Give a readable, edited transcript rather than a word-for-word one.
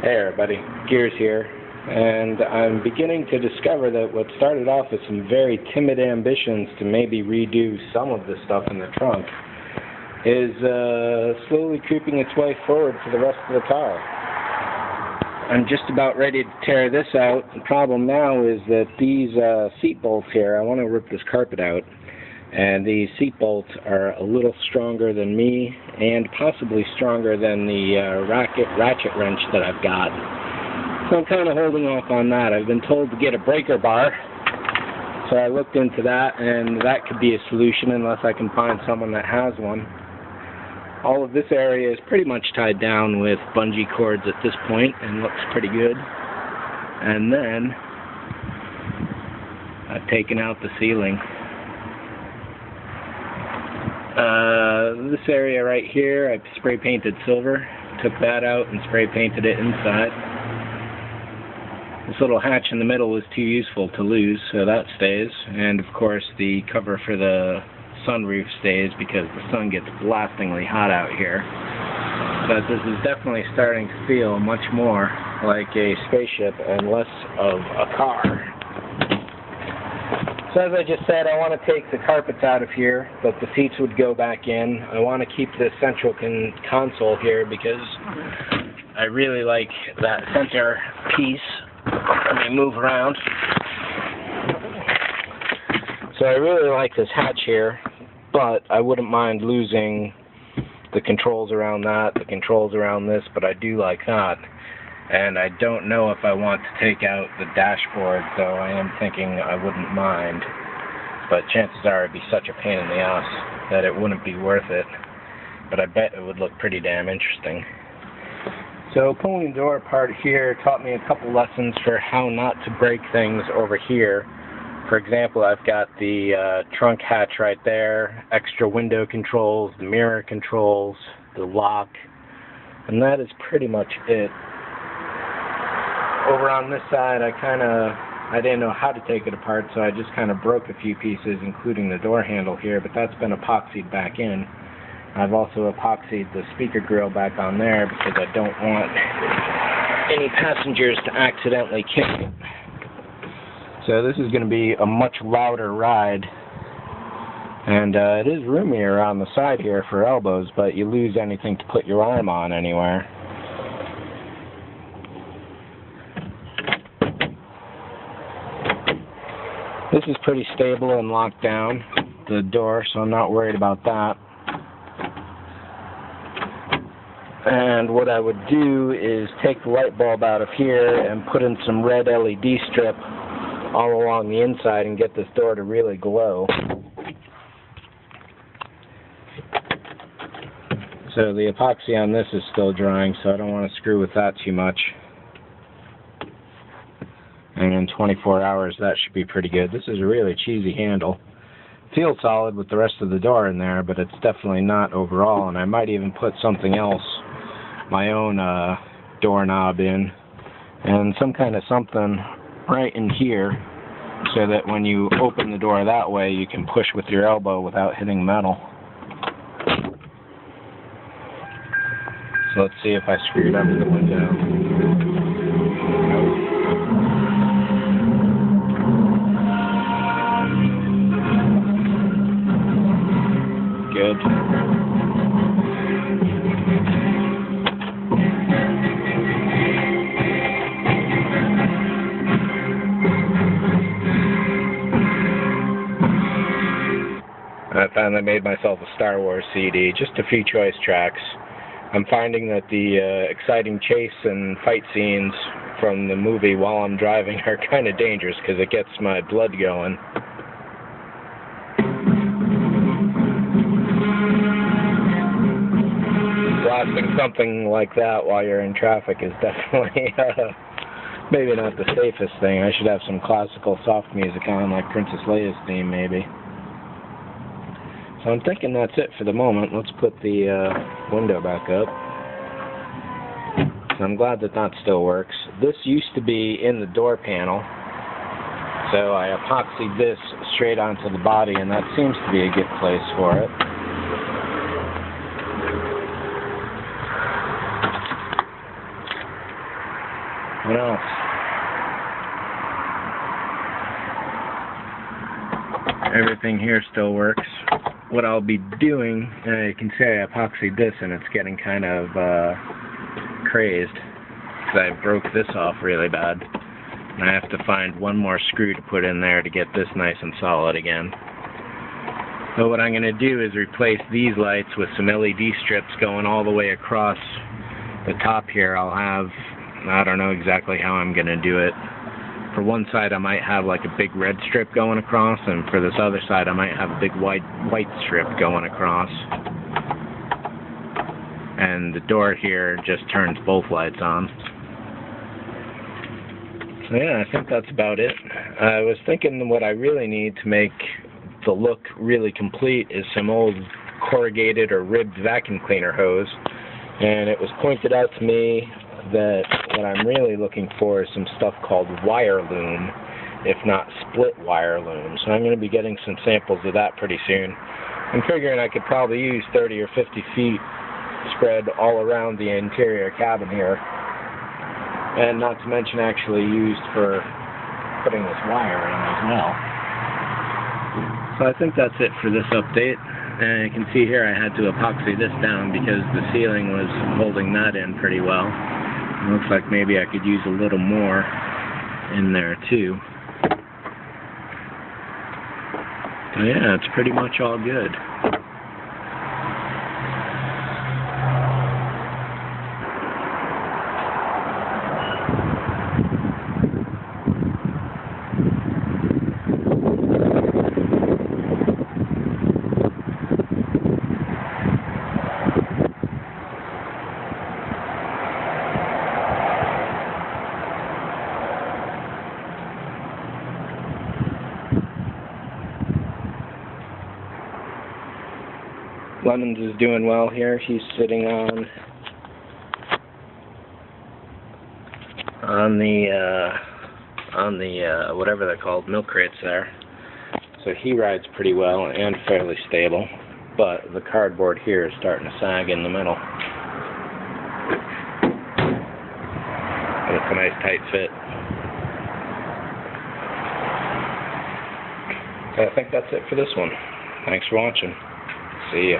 Hey everybody, Gears here, and I'm beginning to discover that what started off as some very timid ambitions to maybe redo some of the stuff in the trunk is slowly creeping its way forward for the rest of the car. I'm just about ready to tear this out. The problem now is that these seat bolts here, I want to rip this carpet out, and these seat bolts are a little stronger than me and possibly stronger than the ratchet wrench that I've got. So I'm kind of holding off on that. I've been told to get a breaker bar, so I looked into that, and that could be a solution unless I can find someone that has one. All of this area is pretty much tied down with bungee cords at this point and looks pretty good. And then I've taken out the ceiling. This area right here, I spray painted silver, took that out and spray painted it inside. This little hatch in the middle was too useful to lose, so that stays. And of course the cover for the sunroof stays because the sun gets blastingly hot out here. But this is definitely starting to feel much more like a spaceship and less of a car. So as I just said, I want to take the carpets out of here, but the seats would go back in. I want to keep this central console here because I really like that center piece. Let me move around. So I really like this hatch here, but I wouldn't mind losing the controls around that, the controls around this, but I do like that. And I don't know if I want to take out the dashboard, though I am thinking I wouldn't mind. But chances are it'd be such a pain in the ass that it wouldn't be worth it. But I bet it would look pretty damn interesting. So pulling the door apart here taught me a couple lessons for how not to break things over here. For example, I've got the trunk hatch right there, extra window controls, the mirror controls, the lock, and that is pretty much it. Over on this side, I didn't know how to take it apart, so I just kind of broke a few pieces, including the door handle here, but that's been epoxied back in. I've also epoxied the speaker grill back on there because I don't want any passengers to accidentally kick it. So this is going to be a much louder ride, and it is roomier on the side here for elbows, but you lose anything to put your arm on anywhere. This is pretty stable and locked down, the door, so I'm not worried about that. And what I would do is take the light bulb out of here and put in some red LED strip all along the inside and get this door to really glow. So the epoxy on this is still drying, so I don't want to screw with that too much. And in 24 hours that should be pretty good. This is a really cheesy handle. Feels solid with the rest of the door in there, but it's definitely not overall, and I might even put something else, my own doorknob in, and some kind of something right in here so that when you open the door that way you can push with your elbow without hitting metal. So let's see if I screwed up the window. Good. I finally made myself a Star Wars CD, just a few choice tracks. I'm finding that the exciting chase and fight scenes from the movie while I'm driving are kind of dangerous because it gets my blood going. Blasting something like that while you're in traffic is definitely maybe not the safest thing. I should have some classical soft music on, like Princess Leia's theme, maybe. So I'm thinking that's it for the moment. Let's put the window back up. So I'm glad that that still works. This used to be in the door panel, so I epoxied this straight onto the body, and that seems to be a good place for it. What else? Everything here still works. What I'll be doing, and you can see I epoxied this and it's getting kind of crazed because I broke this off really bad. And I have to find one more screw to put in there to get this nice and solid again. So what I'm going to do is replace these lights with some LED strips going all the way across the top here. I'll have, I don't know exactly how I'm going to do it. For one side I might have like a big red strip going across, and for this other side I might have a big white strip going across. And the door here just turns both lights on. So yeah, I think that's about it. I was thinking what I really need to make the look really complete is some old corrugated or ribbed vacuum cleaner hose. And it was pointed out to me that what I'm really looking for is some stuff called wire loom, if not split wire loom. So I'm going to be getting some samples of that pretty soon. I'm figuring I could probably use 30 or 50 feet spread all around the interior cabin here, and not to mention actually used for putting this wire in as well. So I think that's it for this update. And you can see here I had to epoxy this down because the ceiling was holding that in pretty well. It looks like maybe I could use a little more in there too. So yeah, it's pretty much all good. Lemons is doing well here. He's sitting on the whatever they're called, milk crates there. So he rides pretty well and fairly stable, but the cardboard here is starting to sag in the middle. But it's a nice tight fit. So I think that's it for this one. Thanks for watching. See ya.